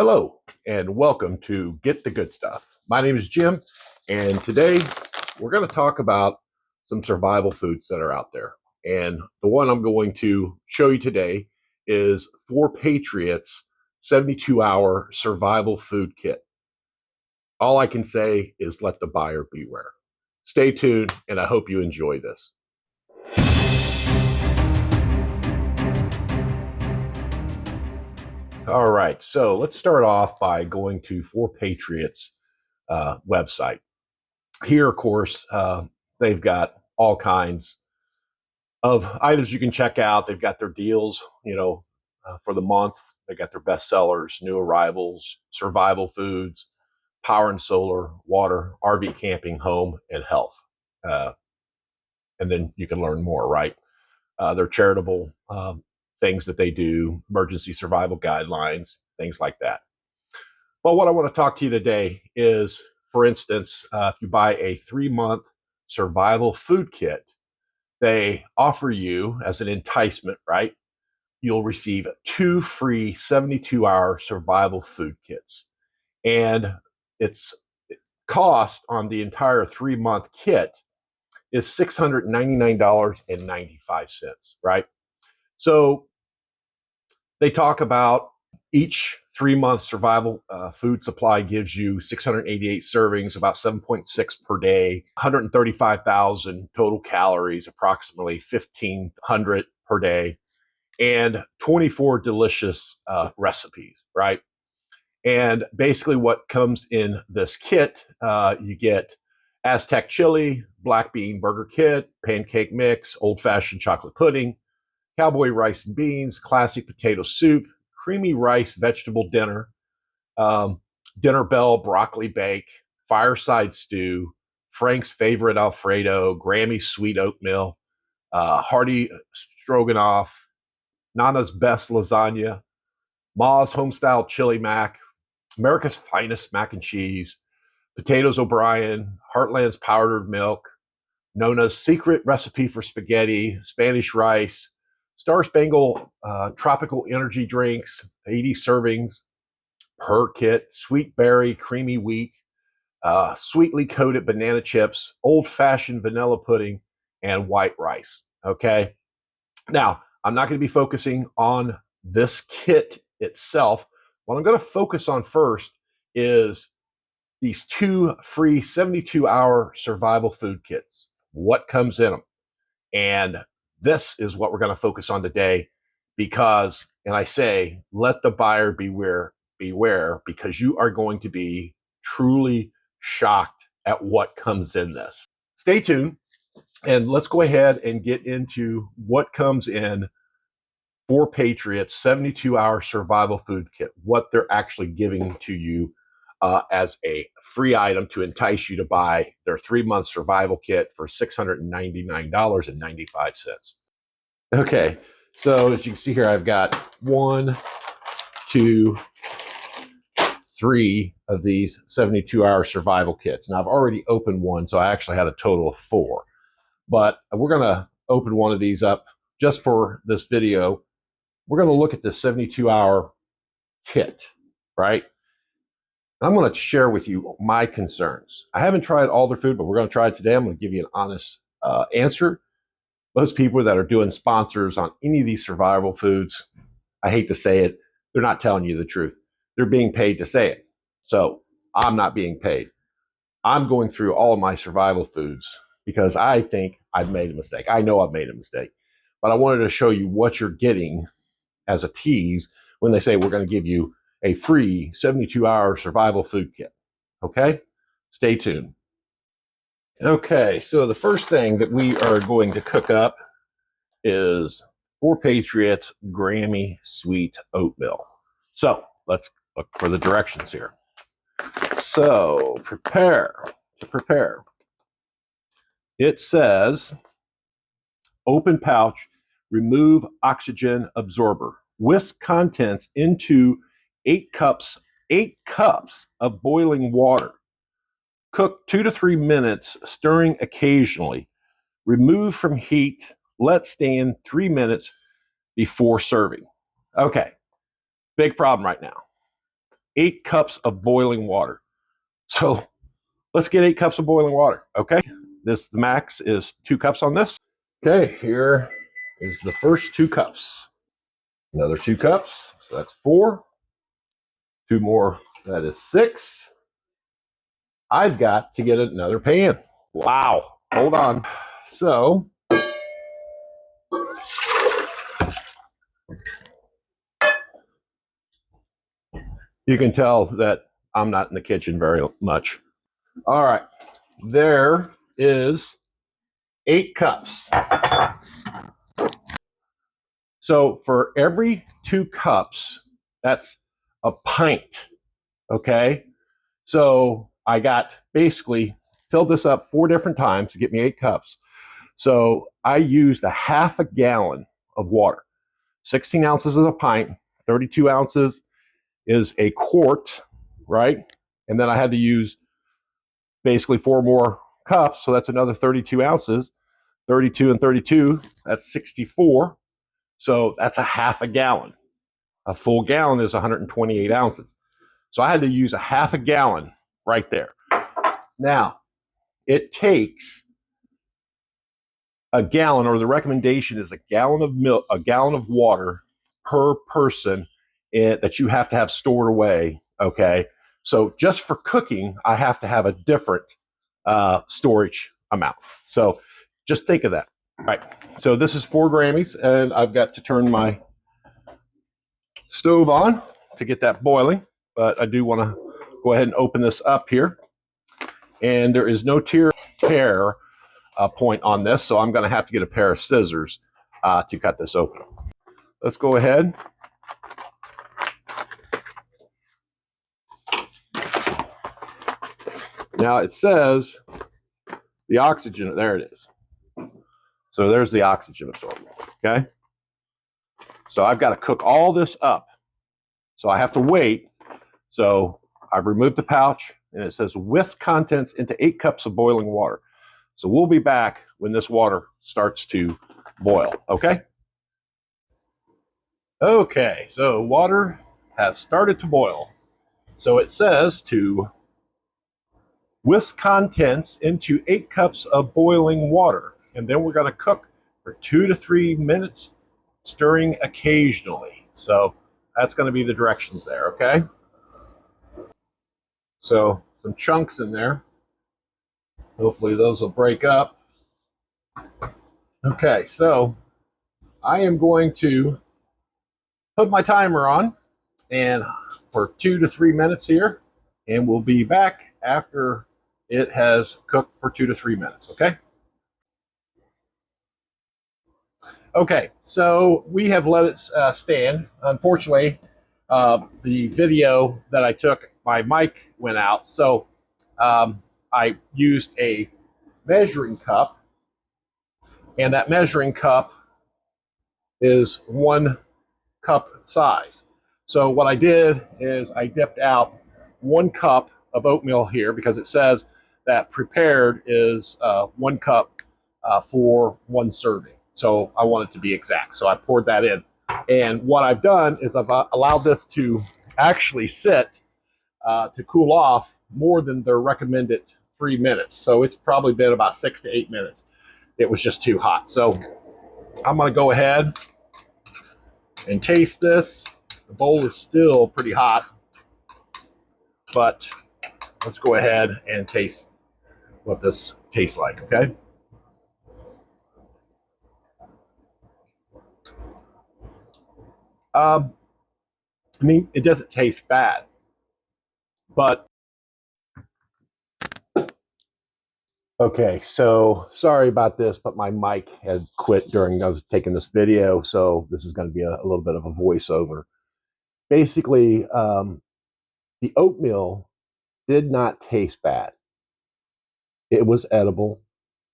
Hello, and welcome to Get the Good Stuff. My name is Jim, and today we're going to talk about some survival foods that are out there. And the one I'm going to show you today is 4Patriots 72-hour survival food kit. All I can say is let the buyer beware. Stay tuned, and I hope you enjoy this. All right, so let's start off by going to 4Patriots website. Here, of course, they've got all kinds of items you can check out. They've got their deals, for the month. They got their best sellers, new arrivals, survival foods, power and solar, water, RV camping, home, and health. Uh, and then you can learn more, right? Their charitable things that they do, emergency survival guidelines, things like that. Well, what I want to talk to you today is, for instance, if you buy a 3-month survival food kit, they offer you as an enticement, right? You'll receive 2 free 72-hour survival food kits. And its cost on the entire 3-month kit is $699.95, right? So they talk about each 3-month survival food supply gives you 688 servings, about 7.6 per day, 135,000 total calories, approximately 1,500 per day, and 24 delicious recipes, right? And basically what comes in this kit, you get Aztec chili, black bean burger kit, pancake mix, old-fashioned chocolate pudding, cowboy rice and beans, classic potato soup, creamy rice vegetable dinner, dinner bell broccoli bake, fireside stew, Frank's favorite Alfredo, Grammy's sweet oatmeal, hearty stroganoff, Nana's best lasagna, Ma's homestyle chili mac, America's finest mac and cheese, Potatoes O'Brien, Heartland's powdered milk, Nona's secret recipe for spaghetti, Spanish rice, Star Spangled tropical energy drinks, 80 servings per kit, sweet berry, creamy wheat, sweetly coated banana chips, old-fashioned vanilla pudding, and white rice. Okay. Now, I'm not going to be focusing on this kit itself. What I'm going to focus on first is these 2 free 72-hour survival food kits. What comes in them? And this is what we're going to focus on today because, and I say, let the buyer beware, because you are going to be truly shocked at what comes in this. Stay tuned and let's go ahead and get into what comes in 4Patriots 72-hour survival food kit, what they're actually giving to you as a free item to entice you to buy their 3-month survival kit for $699.95. Okay, so as you can see here, I've got 1, 2, 3 of these 72-hour survival kits. Now, I've already opened one, so I actually had a total of 4. But we're going to open one of these up just for this video. We're going to look at this 72-hour kit, right? I'm going to share with you my concerns. I haven't tried all their food, but we're going to try it today. I'm going to give you an honest answer. Most people that are doing sponsors on any of these survival foods, I hate to say it, they're not telling you the truth. They're being paid to say it. So I'm not being paid. I'm going through all of my survival foods because I think I've made a mistake. I know I've made a mistake, but I wanted to show you what you're getting as a tease when they say we're going to give you a free 72-hour survival food kit. Okay? Stay tuned. Okay, so the first thing that we are going to cook up is 4Patriots Grammy Sweet Oatmeal. So let's look for the directions here. So prepare. It says, open pouch, remove oxygen absorber. Whisk contents into 8 cups of boiling water. Cook 2 to 3 minutes, stirring occasionally. Remove from heat. Let stand 3 minutes before serving. Okay, big problem right now. 8 cups of boiling water. So let's get 8 cups of boiling water, okay? The max is 2 cups on this. Okay, here is the first 2 cups. Another 2 cups, so that's 4. 2 more, that is 6. I've got to get another pan. Wow, hold on. So you can tell that I'm not in the kitchen very much. All right, there is 8 cups. So for every 2 cups, that's a pint, okay? So I got basically filled this up 4 different times to get me 8 cups. So I used a half a gallon of water. 16 ounces is a pint, 32 ounces is a quart, right? And then I had to use basically 4 more cups, so that's another 32 ounces. 32 and 32, that's 64. So that's a half a gallon. A full gallon is 128 ounces. So I had to use a half a gallon right there. Now, it takes a gallon, or the recommendation is a gallon of milk, a gallon of water per person that you have to have stored away. Okay. So just for cooking, I have to have a different storage amount. So just think of that. All right. So this is 4 Grammys, and I've got to turn my stove on to get that boiling. But I do want to go ahead and open this up here. And there is no tear point on this, so I'm going to have to get a pair of scissors to cut this open. Let's go ahead. Now it says the oxygen, there it is. So there's the oxygen absorbent, okay? So I've got to cook all this up. So I have to wait. So I've removed the pouch, and it says whisk contents into 8 cups of boiling water. So we'll be back when this water starts to boil, okay? Okay, so water has started to boil. So it says to whisk contents into 8 cups of boiling water. And then we're going to cook for 2 to 3 minutes, stirring occasionally. So that's going to be the directions there, okay? So some chunks in there. Hopefully those will break up. Okay, so I am going to put my timer on and for 2 to 3 minutes here, and we'll be back after it has cooked for 2 to 3 minutes, okay? Okay, so we have let it stand. Unfortunately, the video that I took, my mic went out, so I used a measuring cup, and that measuring cup is 1 cup size. So what I did is I dipped out 1 cup of oatmeal here because it says that prepared is 1 cup for 1 serving. So I want it to be exact. So I poured that in. And what I've done is I've allowed this to actually sit to cool off more than their recommended 3 minutes. So it's probably been about 6 to 8 minutes. It was just too hot. So I'm going to go ahead and taste this. The bowl is still pretty hot, but let's go ahead and taste what this tastes like, okay? I mean, it doesn't taste bad, but okay, so sorry about this, but my mic had quit during I was taking this video, so this is going to be a little bit of a voiceover. Basically, the oatmeal did not taste bad. It was edible.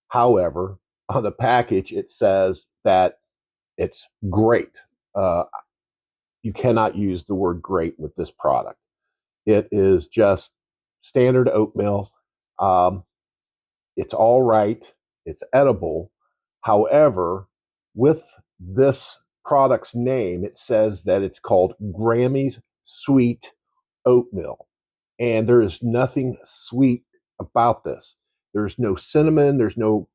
However, on the package, it says that it's great. You cannot use the word great with this product. It is just standard oatmeal. It's all right. It's edible. However, with this product's name, it says that it's called Grammy's Sweet oatmeal. And there is nothing sweet about this. There's no cinnamon, there's no,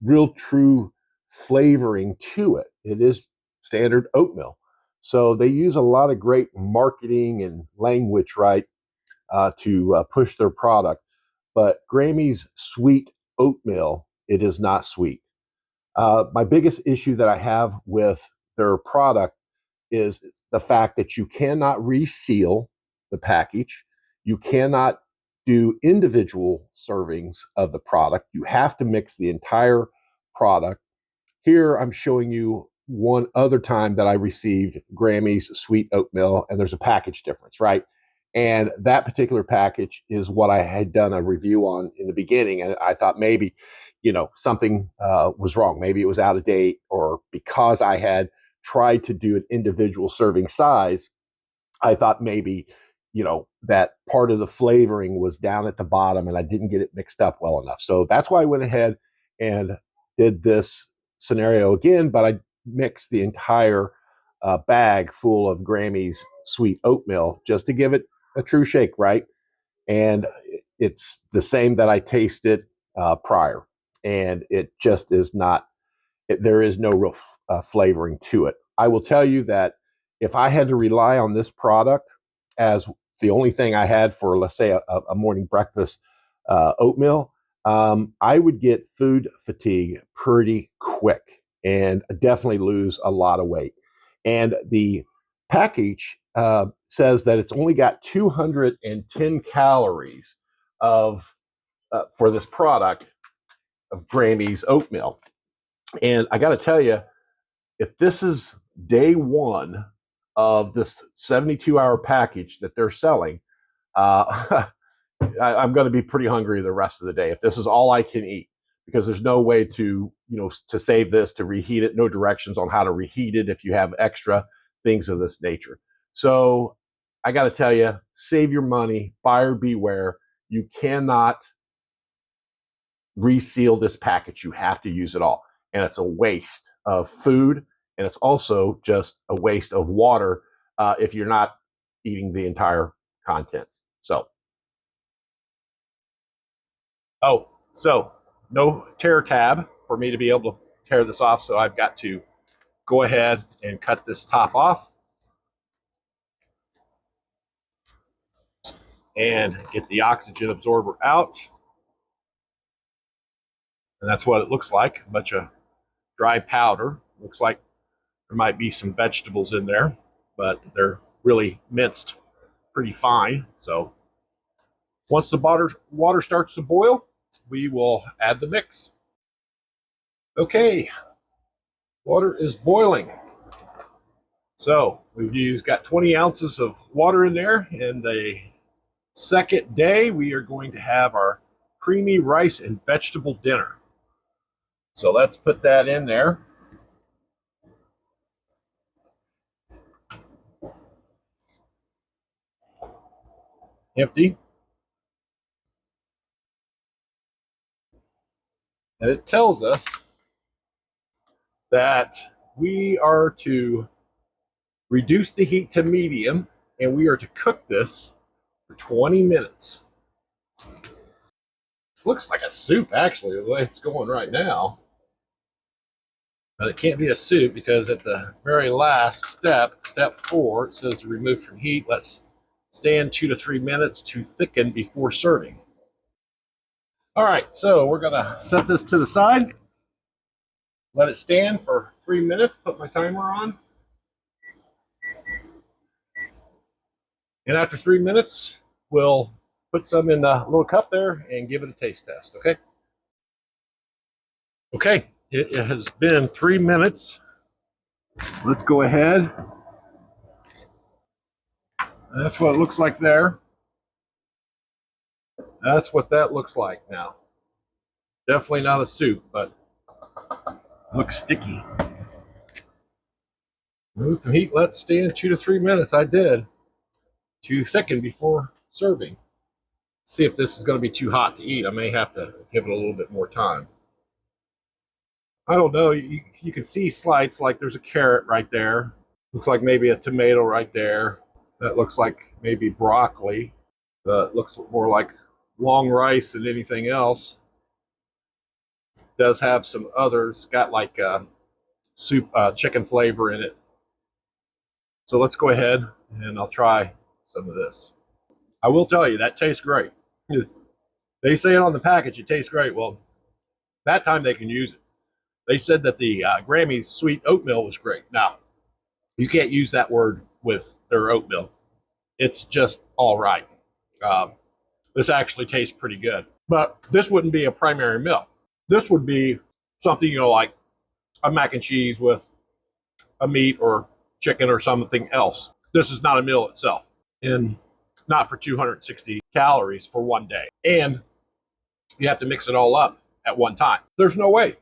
real true flavoring to it. It is standard oatmeal. So they use a lot of great marketing and language, right, to push their product. But Grammy's sweet oatmeal, it is not sweet. My biggest issue that I have with their product is the fact that you cannot reseal the package. You cannot do individual servings of the product. You have to mix the entire product. Here, I'm showing you one other time that I received Grammy's sweet oatmeal, and there's a package difference, right? And that particular package is what I had done a review on in the beginning. And I thought maybe, something was wrong. Maybe it was out of date, or because I had tried to do an individual serving size, I thought maybe, that part of the flavoring was down at the bottom and I didn't get it mixed up well enough. So that's why I went ahead and did this scenario again, but I mixed the entire bag full of Grammy's sweet oatmeal just to give it a true shake, right? And it's the same that I tasted prior. And it just is not, there is no real flavoring to it. I will tell you that if I had to rely on this product as the only thing I had for, let's say, a morning breakfast oatmeal, I would get food fatigue pretty quick and definitely lose a lot of weight. And the package says that it's only got 210 calories of for this product of Grammy's oatmeal. And I got to tell you, if this is day one of this 72-hour package that they're selling, I'm going to be pretty hungry the rest of the day if this is all I can eat, because there's no way to, to save this, to reheat it, no directions on how to reheat it if you have extra things of this nature. So I got to tell you, save your money, buyer beware. You cannot reseal this package. You have to use it all. And it's a waste of food. And it's also just a waste of water if you're not eating the entire contents. So, so no tear tab for me to be able to tear this off. So I've got to go ahead and cut this top off and get the oxygen absorber out. And that's what it looks like, a bunch of dry powder. Looks like there might be some vegetables in there, but they're really minced pretty fine. So once the water starts to boil, we will add the mix. Okay, water is boiling. So we've got 20 ounces of water in there. And the second day, we are going to have our creamy rice and vegetable dinner. So let's put that in there. Empty. And it tells us that we are to reduce the heat to medium, and we are to cook this for 20 minutes. This looks like a soup, actually, the way it's going right now. But it can't be a soup because at the very last step, step 4, it says remove from heat. Let's stand 2 to 3 minutes to thicken before serving. All right, so we're gonna set this to the side, let it stand for 3 minutes, put my timer on. And after 3 minutes, we'll put some in the little cup there and give it a taste test, okay? Okay, it has been 3 minutes. Let's go ahead. That's what it looks like there. That's what that looks like now. Definitely not a soup, but looks sticky. Remove from heat, let stand 2 to 3 minutes. I did. To thicken before serving. See if this is going to be too hot to eat. I may have to give it a little bit more time. I don't know. You can see slights, like there's a carrot right there. Looks like maybe a tomato right there. That looks like maybe broccoli. It looks more like long rice than anything else. It does have some others. Got like soup, chicken flavor in it. So let's go ahead and I'll try some of this. I will tell you that tastes great. They say it on the package, it tastes great. Well, that time they can use it. They said that the Grammy's sweet oatmeal was great. Now, you can't use that word with their oatmeal. It's just all right. Um, this actually tastes pretty good. But this wouldn't be a primary meal. This would be something, like a mac and cheese with a meat or chicken or something else. This is not a meal itself. And not for 260 calories for one day. And you have to mix it all up at one time. There's no way.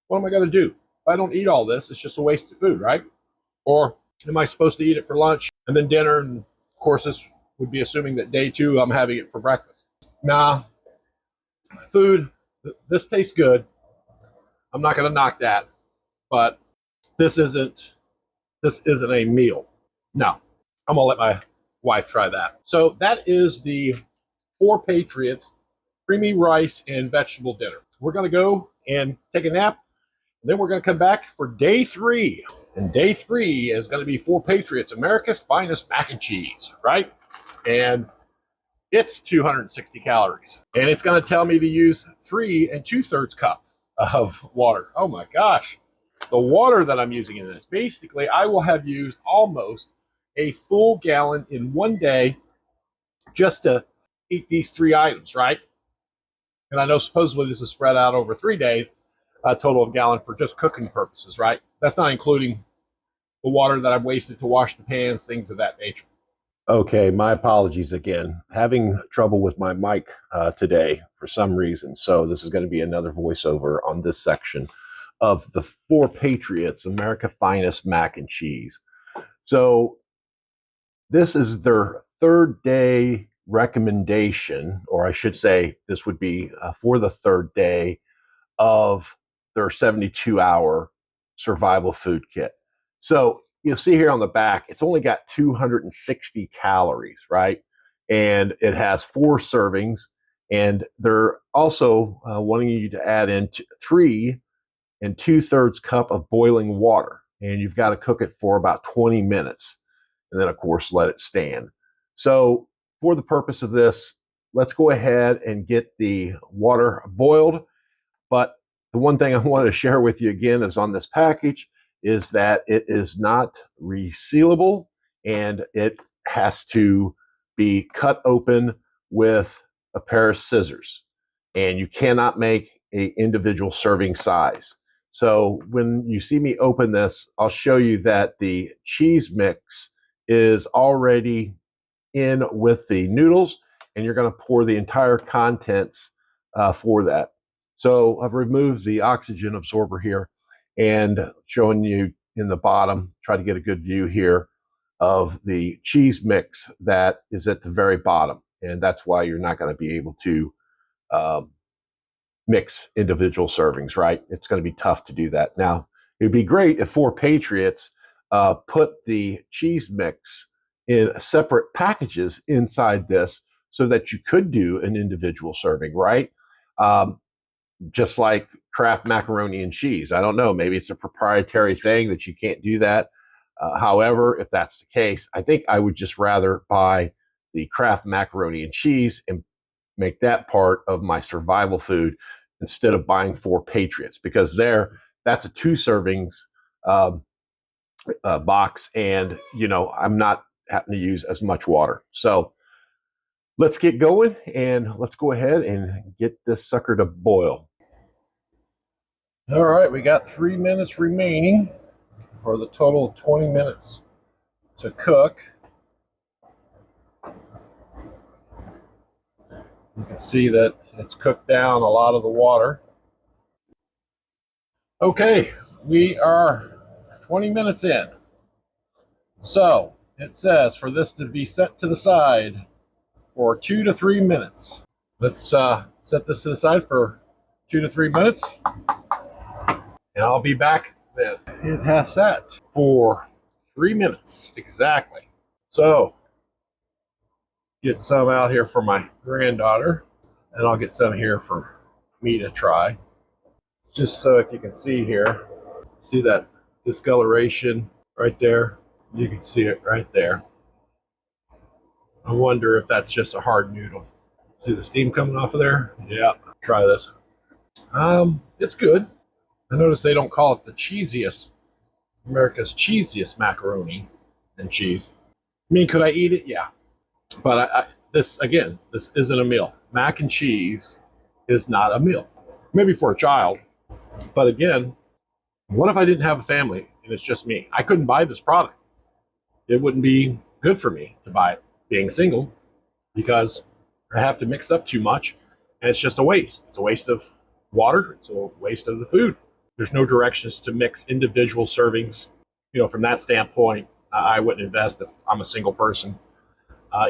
What am I going to do? If I don't eat all this, it's just a waste of food, right? Or am I supposed to eat it for lunch and then dinner? And of course, this would be assuming that day 2, I'm having it for breakfast. Nah, food, this tastes good. I'm not going to knock that, but this isn't a meal. No, I'm going to let my wife try that. So that is the 4 Patriots creamy rice and vegetable dinner. We're going to go and take a nap, and then we're going to come back for day 3. And day 3 is going to be 4 Patriots, America's finest mac and cheese, right? And it's 260 calories. And it's going to tell me to use 3 2/3 cup of water. Oh my gosh. The water that I'm using in this, basically, I will have used almost a full gallon in one day just to eat these 3 items, right? And I know supposedly this is spread out over 3 days, a total of gallon for just cooking purposes, right? That's not including the water that I've wasted to wash the pans, things of that nature. Okay, my apologies again. Having trouble with my mic today for some reason. So this is going to be another voiceover on this section of the 4 Patriots, America Finest Mac and Cheese. So this is their 3rd day recommendation, or I should say this would be for the 3rd day of their 72-hour survival food kit. So you'll see here on the back, it's only got 260 calories, right? And it has 4 servings. And they're also wanting you to add in 3 2/3 cup of boiling water. And you've got to cook it for about 20 minutes. And then, of course, let it stand. So for the purpose of this, let's go ahead and get the water boiled. But the one thing I wanted to share with you again is on this package is that it is not re-sealable, and it has to be cut open with a pair of scissors, and you cannot make a individual serving size. So when you see me open this, I'll show you that the cheese mix is already in with the noodles, and you're going to pour the entire contents for that. So I've removed the oxygen absorber here and showing you in the bottom, try to get a good view here of the cheese mix that is at the very bottom. And that's why you're not going to be able to um, mix individual servings, right? It's going to be tough to do that. Now, it'd be great if 4 Patriots put the cheese mix in separate packages inside this so that you could do an individual serving, right? Just like Kraft macaroni and cheese. I don't know. Maybe it's a proprietary thing that you can't do that. However, if that's the case, I think I would just rather buy the Kraft macaroni and cheese and make that part of my survival food instead of buying 4 Patriots, because that's a 2 servings um, box, and I'm not having to use as much water. So let's get going, and let's go ahead and get this sucker to boil. All right, we got 3 minutes remaining for the total of 20 minutes to cook. You can see that it's cooked down a lot of the water. Okay, we are 20 minutes in. So it says for this to be set to the side for 2 to 3 minutes. Let's set this to the side for 2 to 3 minutes, and I'll be back then. It has set for 3 minutes exactly. So get some out here for my granddaughter, and I'll get some here for me to try. Just so if you can see here, see that discoloration right there? You can see it right there. I wonder if that's just a hard noodle. See the steam coming off of there? Yeah, try this. It's good. I notice they don't call it the cheesiest, America's cheesiest macaroni and cheese. I mean, could I eat it? Yeah. But this isn't a meal. Mac and cheese is not a meal. Maybe for a child. But again, what if I didn't have a family and it's just me? I couldn't buy this product. It wouldn't be good for me to buy it being single because I have to mix up too much and it's just a waste. It's a waste of water. It's a waste of the food. There's no directions to mix individual servings. From that standpoint, I wouldn't invest if I'm a single person.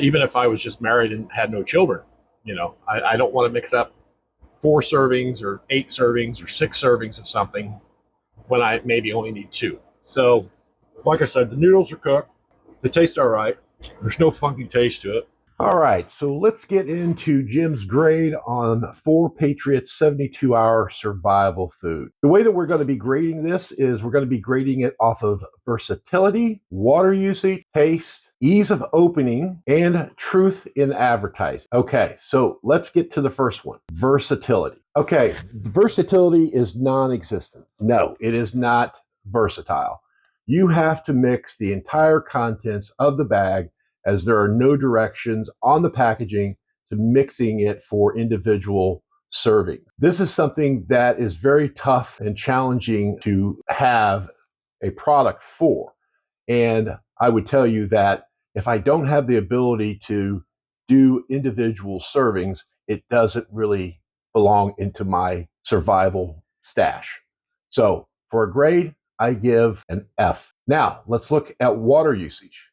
Even if I was just married and had no children, I don't want to mix up 4 servings or 8 servings or 6 servings of something when I maybe only need 2. So, like I said, the noodles are cooked. They taste all right. There's no funky taste to it. All right, so let's get into Jim's grade on 4Patriots 72-hour survival food. The way that we're going to be grading this is we're going to be grading it off of versatility, water usage, taste, ease of opening, and truth in advertising. Okay, so let's get to the first one, versatility. Okay, versatility is non-existent. No, it is not versatile. You have to mix the entire contents of the bag, as there are no directions on the packaging to mixing it for individual serving. This is something that is very tough and challenging to have a product for. And I would tell you that if I don't have the ability to do individual servings, it doesn't really belong into my survival stash. So for a grade, I give an F. Now let's look at water usage.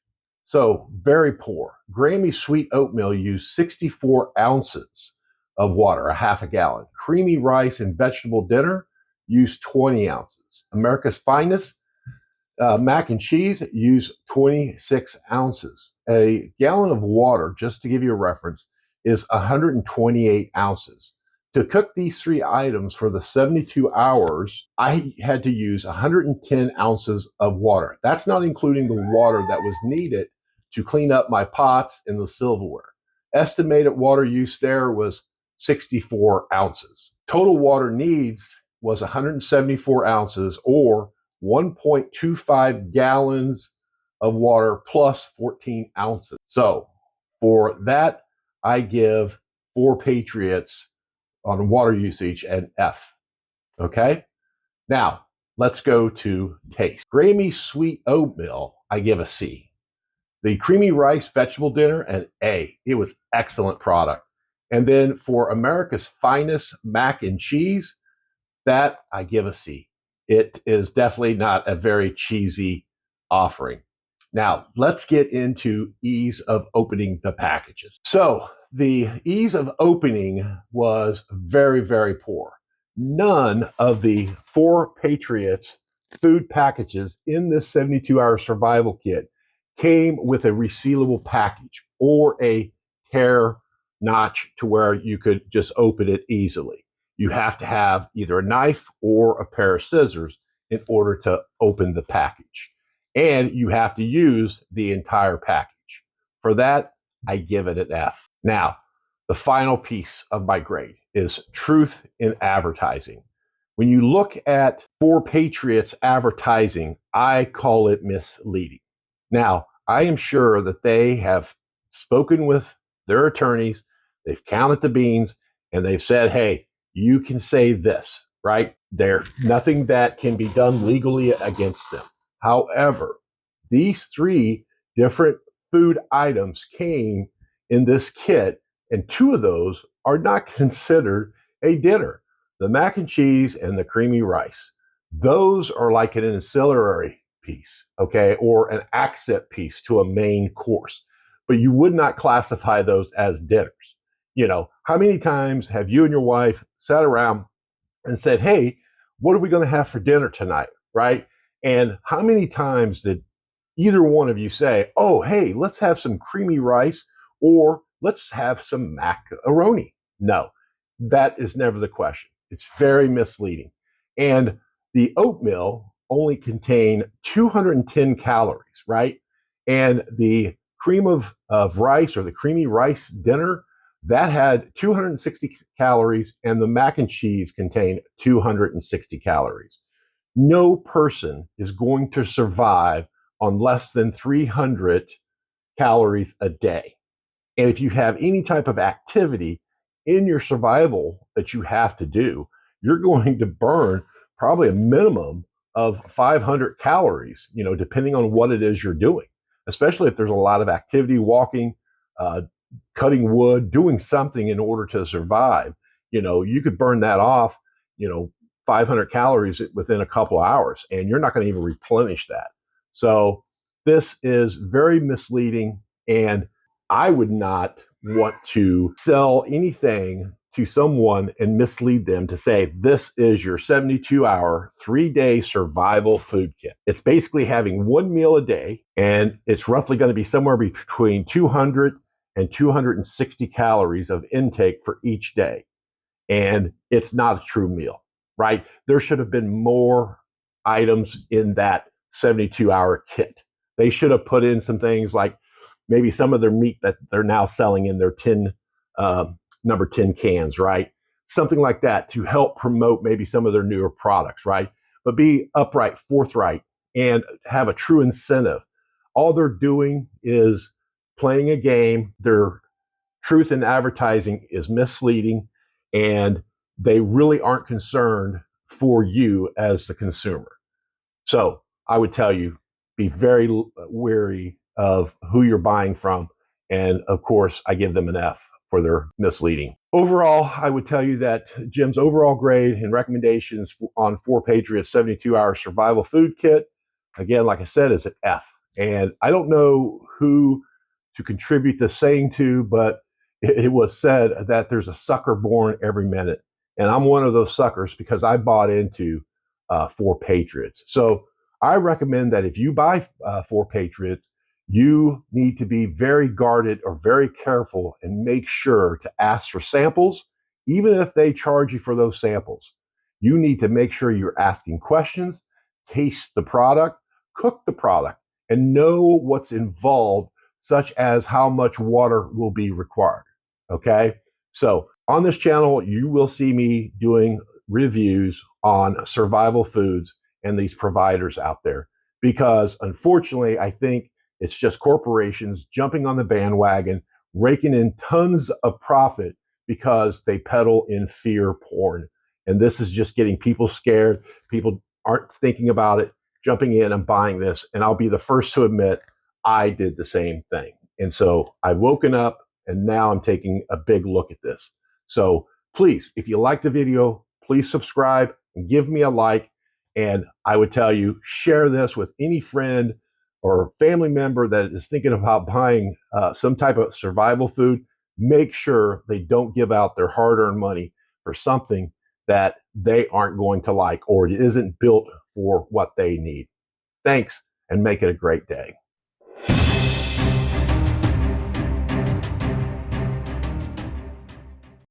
So very poor. Grammy sweet oatmeal used 64 ounces of water, a half a gallon. Creamy rice and vegetable dinner used 20 ounces. America's Finest mac and cheese use 26 ounces. A gallon of water, just to give you a reference, is 128 ounces. To cook these 3 items for the 72 hours, I had to use 110 ounces of water. That's not including the water that was needed to clean up my pots and the silverware. Estimated water use there was 64 ounces. Total water needs was 174 ounces, or 1.25 gallons of water plus 14 ounces. So for that, I give 4Patriots on water usage an F. Okay? Now, let's go to taste. Grammy sweet oatmeal, I give a C. The creamy rice vegetable dinner, an A. It was excellent product. And then for America's Finest mac and cheese, that I give a C. It is definitely not a very cheesy offering. Now, let's get into ease of opening the packages. So, the ease of opening was very, very poor. None of the 4Patriots food packages in this 72-hour survival kit came with a re-sealable package or a tear notch to where you could just open it easily. You have to have either a knife or a pair of scissors in order to open the package. And you have to use the entire package. For that, I give it an F. Now, the final piece of my grade is truth in advertising. When you look at 4Patriots advertising, I call it misleading. Now, I am sure that they have spoken with their attorneys, they've counted the beans, and they've said, hey, you can say this, right? There's nothing that can be done legally against them. However, these 3 different food items came in this kit, and 2 of those are not considered a dinner. The mac and cheese and the creamy rice. Those are like an ancillary piece, okay, or an accent piece to a main course. But you would not classify those as dinners. How many times have you and your wife sat around and said, hey, what are we going to have for dinner tonight, right? And how many times did either one of you say, oh, hey, let's have some creamy rice or let's have some macaroni. No, that is never the question. It's very misleading. And the oatmeal only contain 210 calories, right? And the cream of rice or the creamy rice dinner, that had 260 calories, and the mac and cheese contained 260 calories. No person is going to survive on less than 300 calories a day. And if you have any type of activity in your survival that you have to do, you're going to burn probably a minimum of 500 calories, depending on what it is you're doing, especially if there's a lot of activity, walking, uh, cutting wood, doing something in order to survive. You could burn that off, you know, 500 calories within a couple of hours, and you're not going to even replenish that. So this is very misleading, and I would not want to sell anything to someone and mislead them to say this is your 72-hour, 3-day survival food kit. It's basically having one meal a day, and it's roughly going to be somewhere between 200 and 260 calories of intake for each day. And it's not a true meal, right? There should have been more items in that 72-hour kit. They should have put in some things like maybe some of their meat that they're now selling in their number 10 cans, right? Something like that to help promote maybe some of their newer products, right? But be upright, forthright, and have a true incentive. All they're doing is playing a game. Their truth in advertising is misleading, and they really aren't concerned for you as the consumer. So I would tell you, be very wary of who you're buying from. And of course, I give them an F for their misleading. Overall, I would tell you that Jim's overall grade and recommendations on 4Patriots 72-hour survival food kit, again, like I said, is an F. And I don't know who to contribute this saying to, but it was said that there's a sucker born every minute. And I'm one of those suckers because I bought into 4Patriots. So I recommend that if you buy 4Patriots, you need to be very guarded or very careful and make sure to ask for samples, even if they charge you for those samples. You need to make sure you're asking questions, taste the product, cook the product, and know what's involved, such as how much water will be required. Okay? So on this channel, you will see me doing reviews on survival foods and these providers out there because unfortunately, I think it's just corporations jumping on the bandwagon, raking in tons of profit because they peddle in fear porn. And this is just getting people scared. People aren't thinking about it, jumping in and buying this. And I'll be the first to admit I did the same thing. And so I've woken up and now I'm taking a big look at this. So please, if you like the video, please subscribe and give me a like. And I would tell you, share this with any friend or family member that is thinking about buying some type of survival food. Make sure they don't give out their hard-earned money for something that they aren't going to like or it isn't built for what they need. Thanks, and make it a great day.